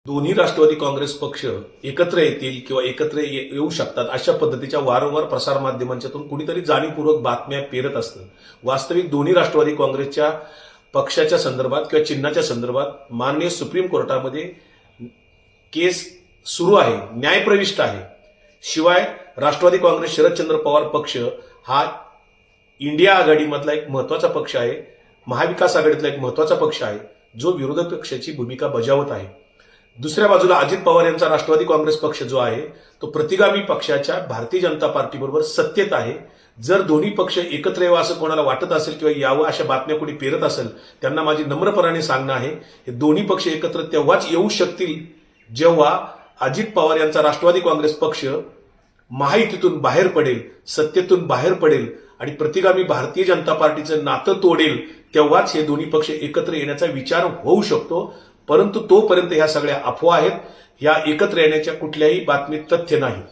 दोन्ही राष्ट्रवादी काँग्रेस पक्ष एकत्र येतील किंवा एकत्र येऊ शकतात अशा पद्धतीच्या वारंवार प्रसारमाध्यमांच्यातून कुणीतरी जाणीवपूर्वक बातम्या पेरत असतं. वास्तविक दोन्ही राष्ट्रवादी काँग्रेसच्या पक्षाच्या संदर्भात किंवा चिन्हाच्या संदर्भात माननीय सुप्रीम कोर्टामध्ये केस सुरू आहे, न्यायप्रविष्ट आहे. शिवाय राष्ट्रवादी काँग्रेस शरदचंद्र पवार पक्ष हा इंडिया आघाडीमधला एक महत्वाचा पक्ष आहे, महाविकास आघाडीतला एक महत्वाचा पक्ष आहे, जो विरोधी पक्षाची भूमिका बजावत आहे. दुसऱ्या बाजूला अजित पवार यांचा राष्ट्रवादी काँग्रेस पक्ष जो आहे तो प्रतिगामी पक्षाच्या भारतीय जनता पार्टीबरोबर सत्तेत आहे. जर दोन्ही पक्ष एकत्र यावं असं कोणाला वाटत असेल किंवा यावं अशा बातम्या कोणी पेरत असेल, त्यांना माझी नम्रपणाने सांगणं आहे, हे दोन्ही पक्ष एकत्र तेव्हाच येऊ शकतील जेव्हा अजित पवार यांचा राष्ट्रवादी काँग्रेस पक्ष महायुतीतून बाहेर पडेल, सत्तेतून बाहेर पडेल आणि प्रतिगामी भारतीय जनता पार्टीचं नातं तोडेल. तेव्हाच हे दोन्ही पक्ष एकत्र येण्याचा विचार होऊ शकतो. परंतु तोपर्यंत ह्या सगळ्या अफवा आहेत. या एकत्र येण्याच्या कुठल्याही बातमीत तथ्य नाही.